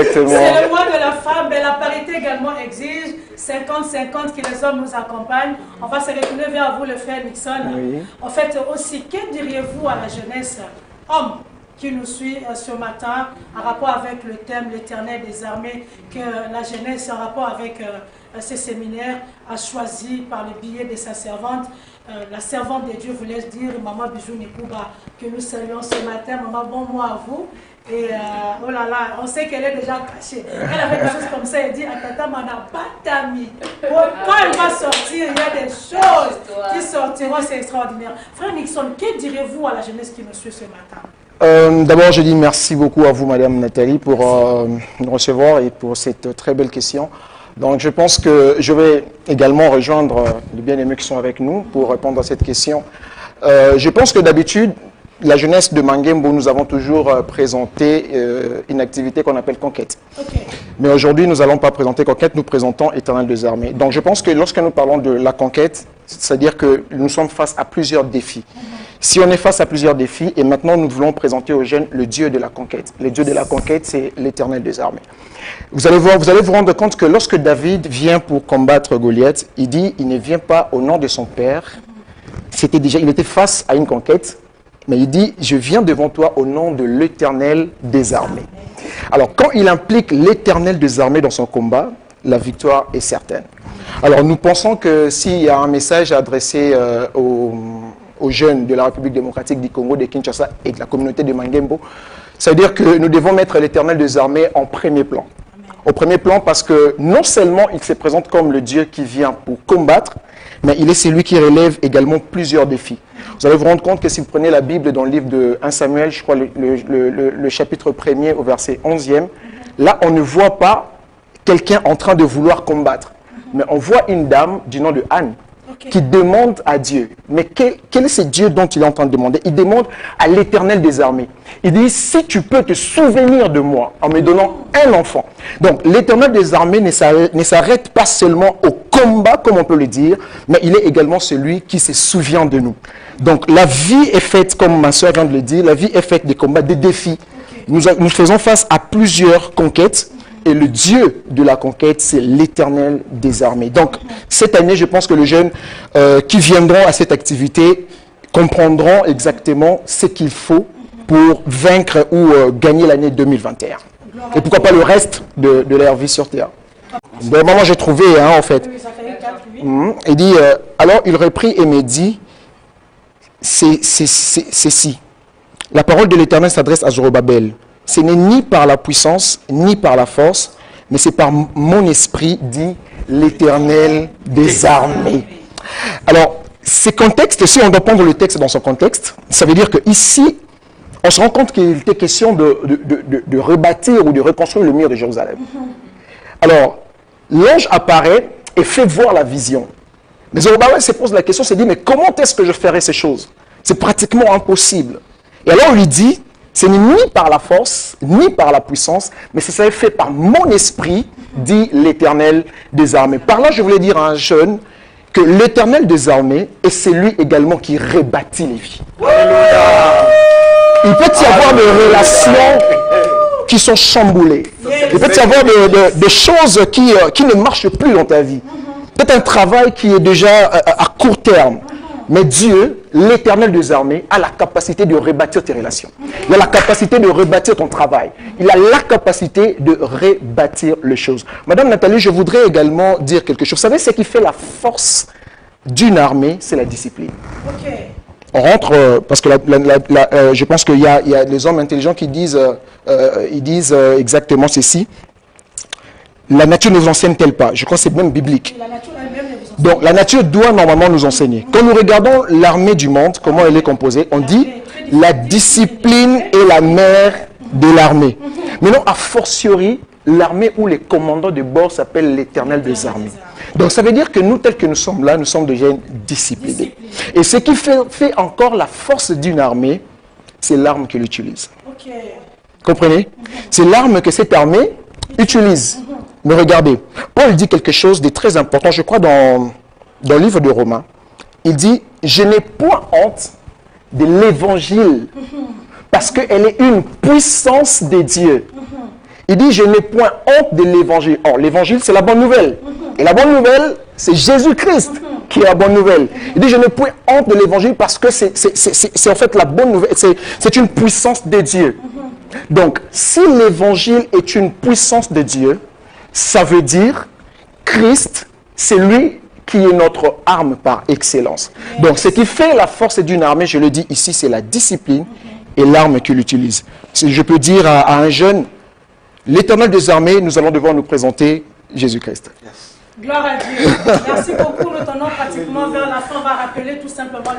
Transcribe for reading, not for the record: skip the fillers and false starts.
C'est le mois de la femme, mais la parité également exige 50-50 que les hommes nous accompagnent. On va se retourner vers vous, le frère Nixon. Oui. En fait, aussi, que diriez-vous à la jeunesse, homme, qui nous suit ce matin, en rapport avec le thème l'Éternel des armées, que la jeunesse, en rapport avec ce séminaire, a choisi par le biais de sa servante. La servante de Dieu voulait dire, Maman Bijou Nikouba, que nous saluons ce matin. Maman, bon mois à vous. Et oh là là, on sait qu'elle est déjà cachée. Elle avait des choses comme ça, elle dit, Atata Mana Batami. Quand elle va sortir, il y a des choses qui sortiront, c'est extraordinaire. Frère Nixon, que direz-vous à la jeunesse qui nous suit ce matin? D'abord, je dis merci beaucoup à vous, Madame Nathalie, pour nous recevoir et pour cette très belle question. Donc, je pense que je vais également rejoindre les bien-aimés qui sont avec nous pour répondre à cette question. Je pense que d'habitude, la jeunesse de Mangembo, nous avons toujours présenté une activité qu'on appelle Conquête. Okay. Mais aujourd'hui, nous n'allons pas présenter Conquête, nous présentons Éternel des armées. Donc, je pense que lorsque nous parlons de la conquête, c'est-à-dire que nous sommes face à plusieurs défis. Si on est face à plusieurs défis, et maintenant nous voulons présenter aux jeunes le Dieu de la conquête. Le Dieu de la conquête, c'est l'Éternel des armées. Vous allez vous rendre compte que lorsque David vient pour combattre Goliath, il dit, il ne vient pas au nom de son père. Il était face à une conquête, mais il dit, je viens devant toi au nom de l'Éternel des armées. Alors, quand il implique l'Éternel des armées dans son combat, la victoire est certaine. Alors, nous pensons que s'il y a un message adressé aux jeunes de la République démocratique du Congo, de Kinshasa et de la communauté de Mangembo, ça veut dire que nous devons mettre l'Éternel des armées en premier plan. Au premier plan parce que non seulement il se présente comme le Dieu qui vient pour combattre, mais il est celui qui relève également plusieurs défis. Vous allez vous rendre compte que si vous prenez la Bible dans le livre de 1 Samuel, je crois le chapitre 1er au verset 11e, là on ne voit pas quelqu'un en train de vouloir combattre, mais on voit une dame du nom de Anne, qui demande à Dieu. Mais quel est ce Dieu dont il est en train de demander? Il demande à l'Éternel des armées. Il dit, si tu peux te souvenir de moi en me donnant un enfant. Donc, l'Éternel des armées ne s'arrête pas seulement au combat, comme on peut le dire, mais il est également celui qui se souvient de nous. Donc, la vie est faite, comme ma soeur vient de le dire, la vie est faite des combats, des défis. Nous faisons face à plusieurs conquêtes. Et le Dieu de la conquête, c'est l'Éternel des armées. Donc, cette année, je pense que les jeunes qui viendront à cette activité comprendront exactement ce qu'il faut pour vaincre ou gagner l'année 2021. Et pourquoi pas le reste de leur vie sur Terre. Bon, moi, j'ai trouvé, en fait. Il dit, alors il reprit et me dit, c'est si. La parole de l'Éternel s'adresse à Zorobabel. Ce n'est ni par la puissance, ni par la force, mais c'est par mon esprit, dit l'Éternel des armées. Alors, ces contextes, si on doit prendre le texte dans son contexte, ça veut dire qu'ici, on se rend compte qu'il était question de rebâtir ou de reconstruire le mur de Jérusalem. Alors, l'ange apparaît et fait voir la vision. Mais Zorobabel se pose la question, se dit, mais comment est-ce que je ferai ces choses? C'est pratiquement impossible. Et alors, on lui dit, ce n'est ni par la force, ni par la puissance, mais ça serait fait par mon esprit, dit l'Éternel des armées. Par là, je voulais dire à un jeune que l'Éternel des armées est celui également qui rebâtit les vies. Alléluia. Il peut y avoir des relations qui sont chamboulées. Il peut y avoir des choses qui ne marchent plus dans ta vie. Peut-être un travail qui est déjà à court terme. Mais Dieu, l'Éternel des armées, a la capacité de rebâtir tes relations. Il a la capacité de rebâtir ton travail. Il a la capacité de rebâtir les choses. Madame Nathalie, je voudrais également dire quelque chose. Vous savez, ce qui fait la force d'une armée, c'est la discipline. Okay. On rentre, parce que je pense qu'il y a les hommes intelligents qui disent, exactement ceci. La nature ne nous enseigne-t-elle pas? Je crois que c'est même biblique. Donc, la nature doit normalement nous enseigner. Quand nous regardons l'armée du monde, comment elle est composée, on dit la discipline est la mère de l'armée. Maintenant, a fortiori, l'armée où les commandants de bord s'appellent l'Éternel des armées. Donc, ça veut dire que nous, tels que nous sommes là, nous sommes déjà disciplinés. Et ce qui fait encore la force d'une armée, c'est l'arme qu'elle utilise. Comprenez? C'est l'arme que cette armée utilise. Mais regardez, Paul dit quelque chose de très important, je crois, dans le livre de Romains. Il dit, je n'ai point honte de l'évangile, parce qu'elle est une puissance de Dieu. Il dit, je n'ai point honte de l'évangile. Or, l'évangile, c'est la bonne nouvelle. Et la bonne nouvelle, c'est Jésus-Christ qui est la bonne nouvelle. Il dit, je n'ai point honte de l'évangile parce que c'est en fait la bonne nouvelle. C'est une puissance de Dieu. Donc, si l'évangile est une puissance de Dieu, ça veut dire Christ, c'est lui qui est notre arme par excellence. Donc, ce qui fait la force d'une armée, je le dis ici, c'est la discipline et l'arme qu'il utilise. Si je peux dire à un jeune, l'Éternel des armées, nous allons devoir nous présenter Jésus-Christ. Gloire à Dieu. Merci beaucoup. Nous tenons pratiquement vers la fin. On va rappeler tout simplement le